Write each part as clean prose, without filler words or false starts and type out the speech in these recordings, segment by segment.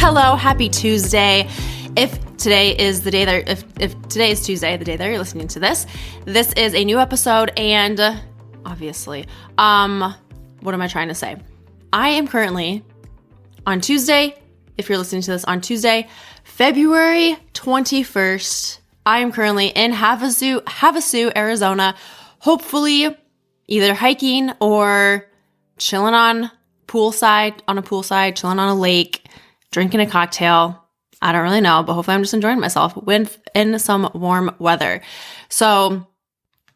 Hello, happy Tuesday. If today is the day that, if today is Tuesday, the day that you're listening to this is a new episode, and obviously, what am I trying to say? I am currently on Tuesday, if you're listening to this on Tuesday, February 21st, I am currently in Havasu, Arizona, hopefully either hiking or chilling on a poolside, chilling on a lake, drinking a cocktail. I don't really know, but hopefully I'm just enjoying myself in some warm weather. So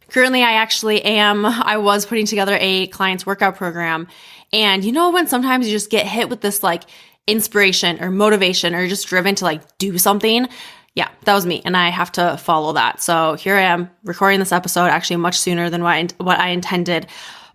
currently I was putting together a client's workout program. And you know when sometimes you just get hit with this like inspiration or motivation or just driven to like do something? Yeah, that was me. And I have to follow that. So here I am recording this episode actually much sooner than what I intended.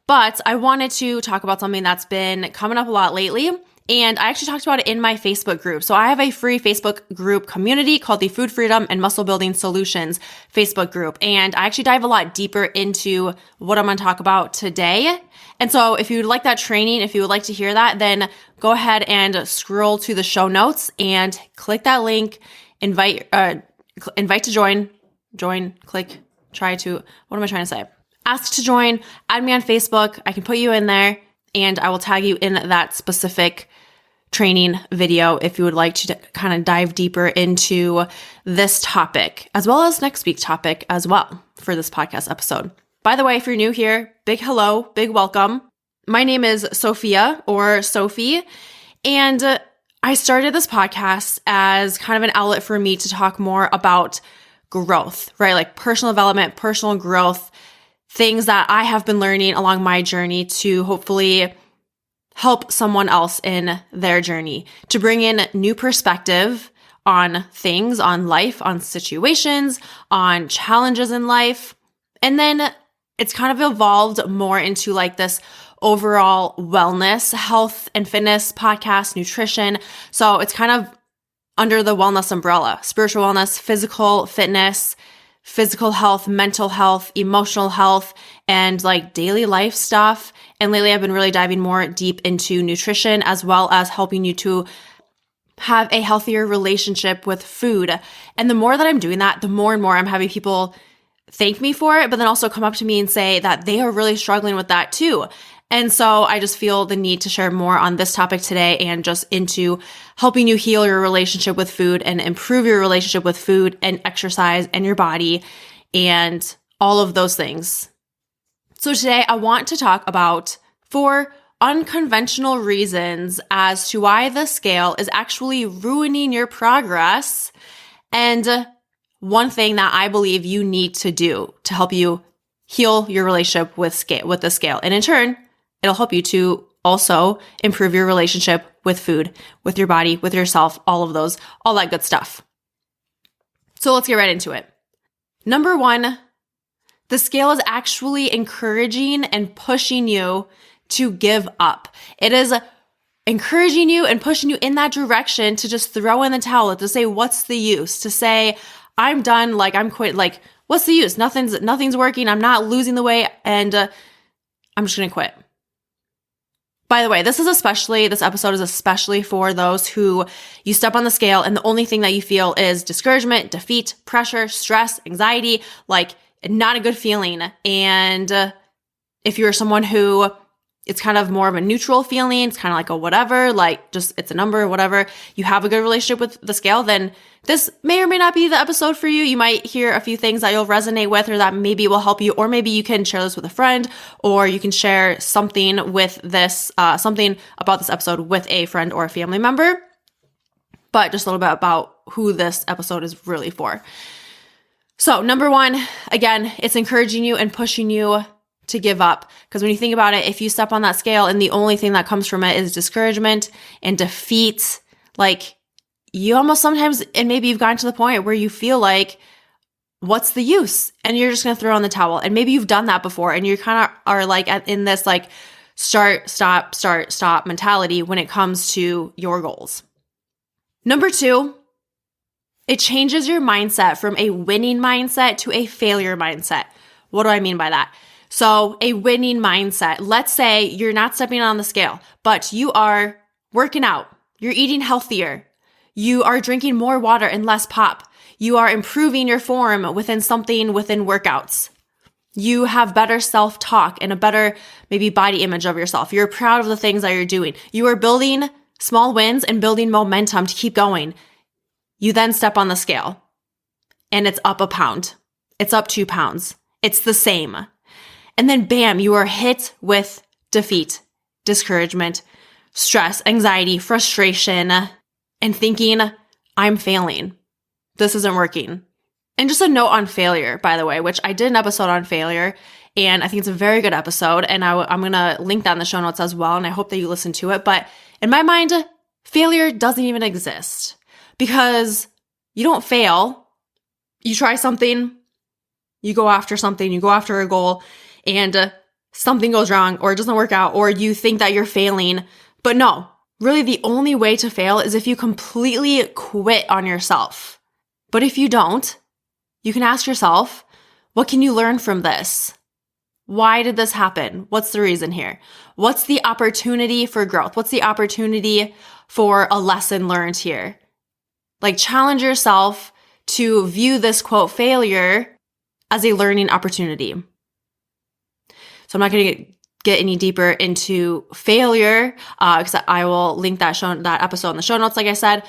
But I wanted to talk about something that's been coming up a lot lately. And I actually talked about it in my Facebook group. So I have a free Facebook group community called the Food Freedom and Muscle Building Solutions Facebook group. And I actually dive a lot deeper into what I'm going to talk about today. And so if you would like that training, if you would like to hear that, then go ahead and scroll to the show notes and click that link, invite to join, click, what am I trying to say? Ask to join, add me on Facebook. I can put you in there and I will tag you in that specific training video if you would like to kind of dive deeper into this topic, as well as next week's topic as well for this podcast episode. By the way, if you're new here, big hello, big welcome. My name is Sophia or Sophie, and I started this podcast as kind of an outlet for me to talk more about growth, right? Like personal development, personal growth, things that I have been learning along my journey to hopefully help someone else in their journey, to bring in new perspective on things, on life, on situations, on challenges in life. And then it's kind of evolved more into like this overall wellness, health and fitness podcast, nutrition. So it's kind of under the wellness umbrella, spiritual wellness, physical fitness, physical health, mental health, emotional health, and like daily life stuff. And lately I've been really diving more deep into nutrition, as well as helping you to have a healthier relationship with food. And the more that I'm doing that, the more and more I'm having people thank me for it, but then also come up to me and say that they are really struggling with that too. And so I just feel the need to share more on this topic today and just into helping you heal your relationship with food and improve your relationship with food and exercise and your body and all of those things. So today I want to talk about 4 unconventional reasons as to why the scale is actually ruining your progress, and one thing that I believe you need to do to help you heal your relationship with the scale. And in turn, it'll help you to also improve your relationship with food, with your body, with yourself, all that good stuff. So let's get right into it. Number 1, the scale is actually encouraging and pushing you to give up. It is encouraging you and pushing you in that direction to just throw in the towel, to say, what's the use? To say, I'm done, like I'm quit, like what's the use? Nothing's working. I'm not losing the weight, and I'm just going to quit. By the way, this episode is especially for those who you step on the scale and the only thing that you feel is discouragement, defeat, pressure, stress, anxiety, like not a good feeling. And if you're someone who it's kind of more of a neutral feeling, it's kind of like a whatever, like just it's a number, whatever, you have a good relationship with the scale, then this may or may not be the episode for you. You might hear a few things that you'll resonate with, or that maybe will help you, or maybe you can share this with a friend, or you can share something about this episode with a friend or a family member. But just a little bit about who this episode is really for. So number 1, again, it's encouraging you and pushing you to give up. Because when you think about it, if you step on that scale and the only thing that comes from it is discouragement and defeat, like you almost sometimes, and maybe you've gotten to the point where you feel like, what's the use? And you're just going to throw in the towel. And maybe you've done that before and you kind of are like in this like start, stop mentality when it comes to your goals. Number 2, it changes your mindset from a winning mindset to a failure mindset. What do I mean by that? So a winning mindset, let's say you're not stepping on the scale, but you are working out, you're eating healthier, You are drinking more water and less pop. You are improving your form within workouts. You have better self-talk and a better maybe body image of yourself. You're proud of the things that you're doing. You are building small wins and building momentum to keep going. You then step on the scale and it's up a pound. It's up 2 pounds. It's the same. And then bam, you are hit with defeat, discouragement, stress, anxiety, frustration, and thinking, I'm failing. This isn't working. And just a note on failure, by the way, which I did an episode on failure, and I think it's a very good episode, and I'm going to link that in the show notes as well, and I hope that you listen to it. But in my mind, failure doesn't even exist because you don't fail. You try something, you go after something, you go after a goal, and something goes wrong, or it doesn't work out, or you think that you're failing. But no, really the only way to fail is if you completely quit on yourself. But if you don't, you can ask yourself, what can you learn from this? Why did this happen? What's the reason here? What's the opportunity for growth? What's the opportunity for a lesson learned here? Like, challenge yourself to view this quote failure as a learning opportunity. So I'm not going to get any deeper into failure because I will link that episode in the show notes, like I said.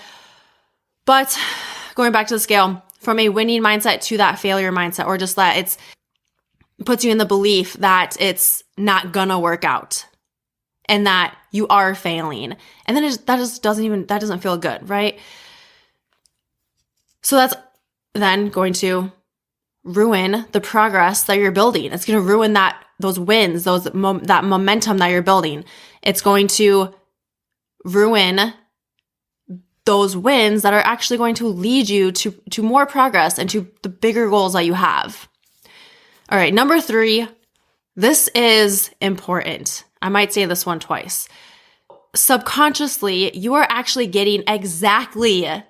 But going back to the scale, from a winning mindset to that failure mindset, or just that it puts you in the belief that it's not gonna work out and that you are failing. And then that doesn't feel good, right? So that's then going to ruin the progress that you're building. It's going to ruin those wins, that momentum that you're building. It's going to ruin those wins that are actually going to lead you to more progress and to the bigger goals that you have. All right, number 3, this is important. I might say this one twice. Subconsciously, you are actually getting exactly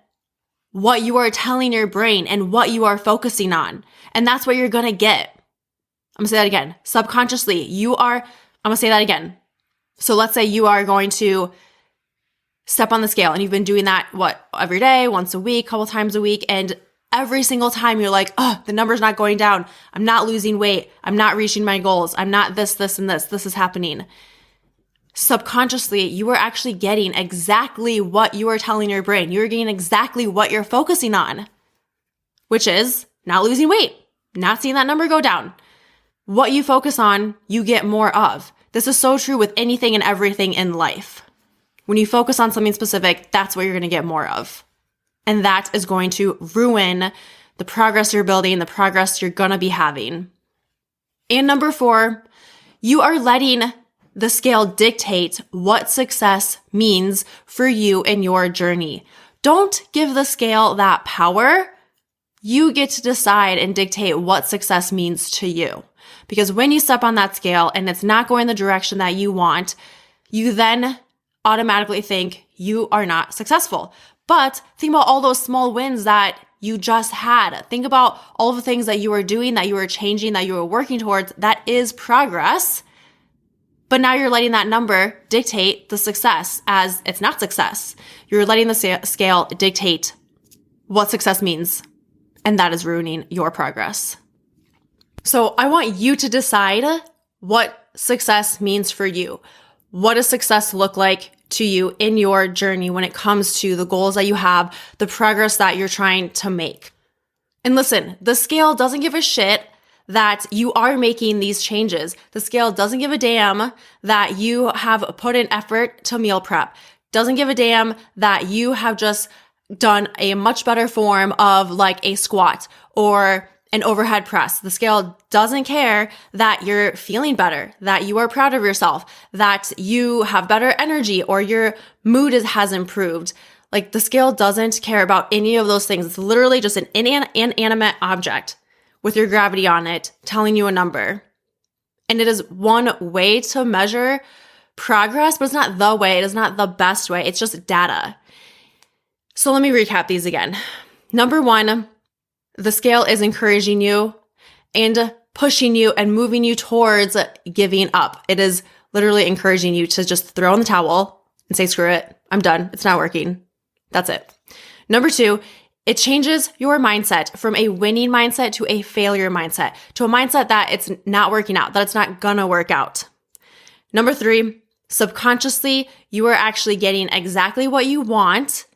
what you are telling your brain and what you are focusing on. And that's what you're going to get. I'm going to say that again. Subconsciously, I'm going to say that again. So let's say you are going to step on the scale and you've been doing that, every day, once a week, couple times a week. And every single time you're like, oh, the number's not going down. I'm not losing weight. I'm not reaching my goals. I'm not this, and this. This is happening. Subconsciously, you are actually getting exactly what you are telling your brain. You're getting exactly what you're focusing on, which is not losing weight, not seeing that number go down. What you focus on, you get more of. This is so true with anything and everything in life. When you focus on something specific, that's what you're going to get more of. And that is going to ruin the progress you're building, the progress you're going to be having. And number 4, you are letting the scale dictate what success means for you in your journey. Don't give the scale that power. You get to decide and dictate what success means to you. Because when you step on that scale and it's not going the direction that you want, you then automatically think you are not successful. But think about all those small wins that you just had. Think about all the things that you were doing, that you were changing, that you were working towards. That is progress. But now you're letting that number dictate the success as it's not success. You're letting the scale dictate what success means. And that is ruining your progress. So I want you to decide what success means for you. What does success look like to you in your journey when it comes to the goals that you have, the progress that you're trying to make? And listen, the scale doesn't give a shit that you are making these changes. The scale doesn't give a damn that you have put in effort to meal prep. Doesn't give a damn that you have just done a much better form of like a squat or an overhead press. The scale doesn't care that you're feeling better, that you are proud of yourself, that you have better energy or your mood has improved. Like, the scale doesn't care about any of those things. It's literally just an inanimate object with your gravity on it telling you a number. And it is one way to measure progress, but it's not the way. It is not the best way. It's just data. So let me recap these again. Number 1, the scale is encouraging you and pushing you and moving you towards giving up. It is literally encouraging you to just throw in the towel and say, screw it, I'm done. It's not working. That's it. Number 2, it changes your mindset from a winning mindset to a failure mindset, to a mindset that it's not working out, that it's not gonna work out. Number 3, subconsciously, you are actually getting exactly what you want,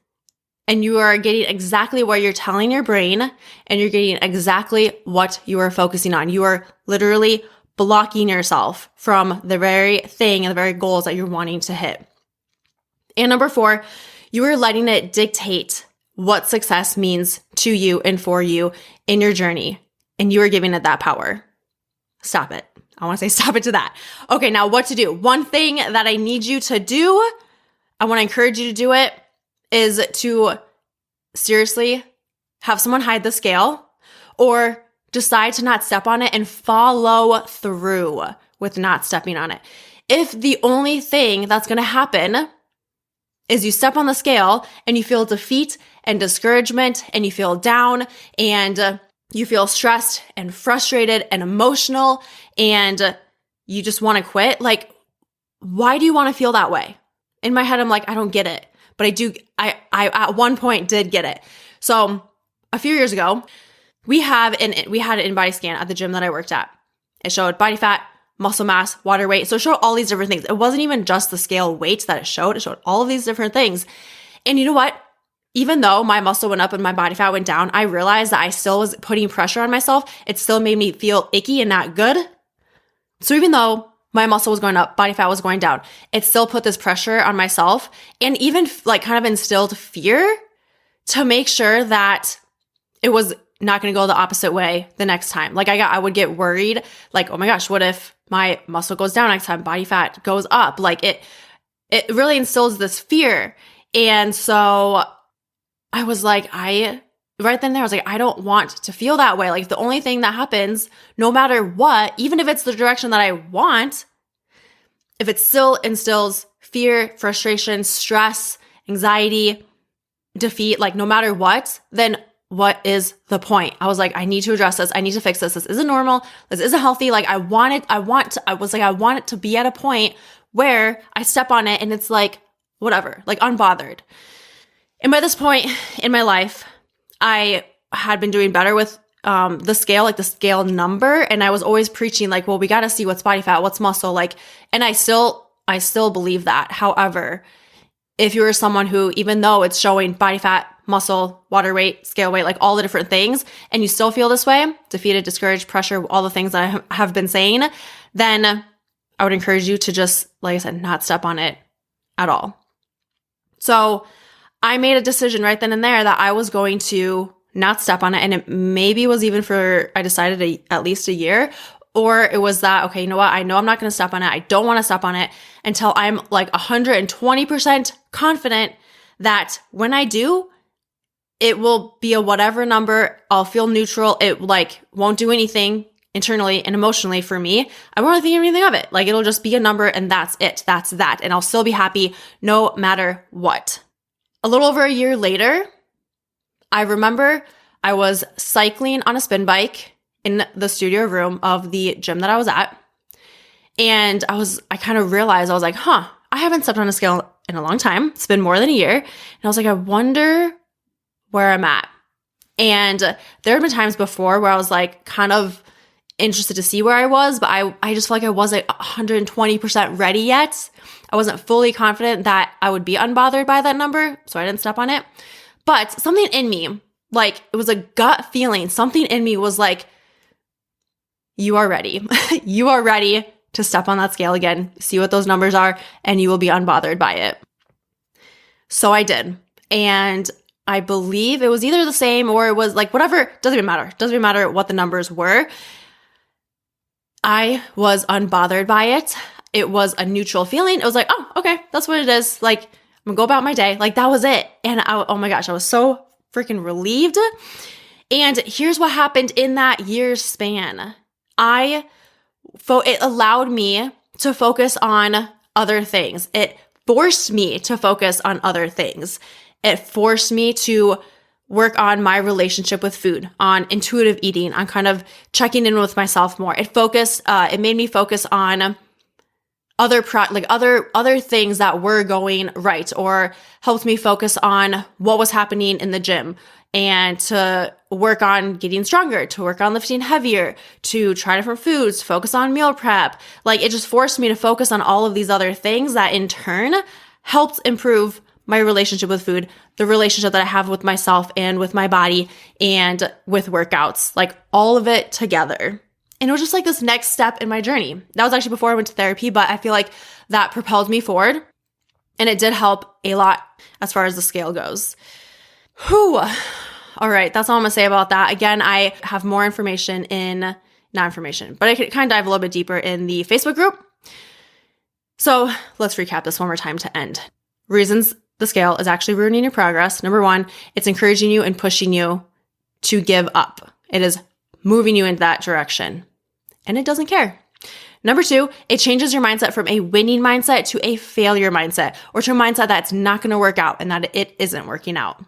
and you are getting exactly what you're telling your brain, and you're getting exactly what you are focusing on. You are literally blocking yourself from the very thing and the very goals that you're wanting to hit. And number 4, you are letting it dictate what success means to you and for you in your journey, and you are giving it that power. Stop it. I want to say stop it to that. Okay, now what to do? One thing that I need you to do, I want to encourage you to do it, is to seriously have someone hide the scale or decide to not step on it and follow through with not stepping on it. If the only thing that's going to happen is you step on the scale and you feel defeat and discouragement and you feel down and you feel stressed and frustrated and emotional and you just want to quit, like, why do you want to feel that way? In my head, I'm like, I don't get it. But I at one point did get it. So a few years ago, we had an in-body scan at the gym that I worked at. It showed body fat, muscle mass, water weight. So it showed all these different things. It wasn't even just the scale weight that it showed all of these different things. And you know what? Even though my muscle went up and my body fat went down, I realized that I still was putting pressure on myself. It still made me feel icky and not good. So even though my muscle was going up, body fat was going down, it still put this pressure on myself and even like kind of instilled fear to make sure that it was not going to go the opposite way the next time. Like I would get worried, like, oh my gosh, what if my muscle goes down next time, body fat goes up? Like it really instills this fear. And so I was like, right then and there, I was like, I don't want to feel that way. Like the only thing that happens, no matter what, even if it's the direction that I want, if it still instills fear, frustration, stress, anxiety, defeat, like no matter what, then what is the point? I was like, I need to address this. I need to fix this. This isn't normal. This isn't healthy. Like I want it to be at a point where I step on it and it's like, whatever, like unbothered. And by this point in my life, I had been doing better with the scale, like the scale number. And I was always preaching like, well, we got to see what's body fat, what's muscle, like, and I still believe that. However, if you're someone who, even though it's showing body fat, muscle, water weight, scale weight, like all the different things, and you still feel this way, defeated, discouraged, pressure, all the things that I have been saying, then I would encourage you to just, like I said, not step on it at all. So I made a decision right then and there that I was going to not step on it. And it maybe was even I decided at least a year, or it was that, okay, you know what? I know I'm not going to step on it. I don't want to step on it until I'm like 120% confident that when I do, it will be a whatever number. I'll feel neutral. It like won't do anything internally and emotionally for me. I won't think anything of it. Like it'll just be a number and that's it. That's that. And I'll still be happy no matter what. A little over a year later, I remember I was cycling on a spin bike in the studio room of the gym that I was at. And I kind of realized, I was like, I haven't stepped on a scale in a long time. It's been more than a year. And I was like, I wonder where I'm at. And there have been times before where I was like kind of interested to see where I was, but I just felt like I wasn't 120% ready yet. I wasn't fully confident that I would be unbothered by that number, so I didn't step on it. But something in me, like it was a gut feeling, something in me was like, you are ready. You are ready to step on that scale again, see what those numbers are, and you will be unbothered by it. So I did. And I believe it was either the same or it was like whatever, doesn't even matter. Doesn't even matter what the numbers were. I was unbothered by it. It was a neutral feeling. It was like, oh, okay, that's what it is. Like, I'm gonna go about my day. Like, that was it. And oh my gosh, I was so freaking relieved. And here's what happened in that year's span. It allowed me to focus on other things. It forced me to focus on other things. It forced me to work on my relationship with food, on intuitive eating, on kind of checking in with myself more. It made me focus on other things that were going right, or helped me focus on what was happening in the gym and to work on getting stronger, to work on lifting heavier, to try different foods, focus on meal prep. Like, it just forced me to focus on all of these other things that in turn helped improve my relationship with food, the relationship that I have with myself and with my body and with workouts, like all of it together. And it was just like this next step in my journey. That was actually before I went to therapy, but I feel like that propelled me forward, and it did help a lot as far as the scale goes. Whew. All right, that's all I'm gonna say about that. Again, I have more information but I could kind of dive a little bit deeper in the Facebook group. So let's recap this one more time to end. Reasons the scale is actually ruining your progress. Number one, it's encouraging you and pushing you to give up. It is moving you in that direction, and it doesn't care. Number two, it changes your mindset from a winning mindset to a failure mindset, or to a mindset that's not going to work out and that it isn't working out.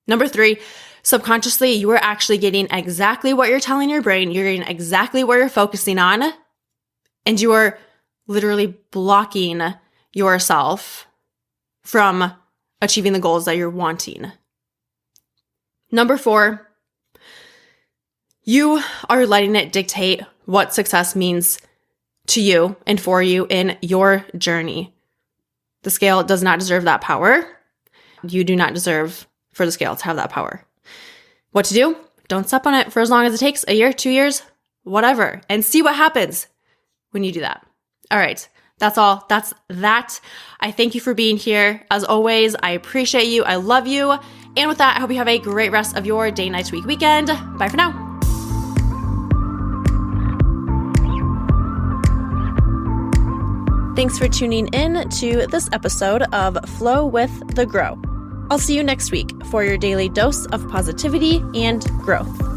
Number three, subconsciously, you are actually getting exactly what you're telling your brain. You're getting exactly what you're focusing on, and you are literally blocking yourself from achieving the goals that you're wanting. Number four, you are letting it dictate what success means to you and for you in your journey. The scale does not deserve that power. You do not deserve for the scale to have that power. What to do? Don't step on it for as long as it takes, a year, 2 years, whatever, and see what happens when you do that. All right. That's all. That's that. I thank you for being here. As always, I appreciate you. I love you. And with that, I hope you have a great rest of your day, night, week, weekend. Bye for now. Thanks for tuning in to this episode of Flow with the Grow. I'll see you next week for your daily dose of positivity and growth.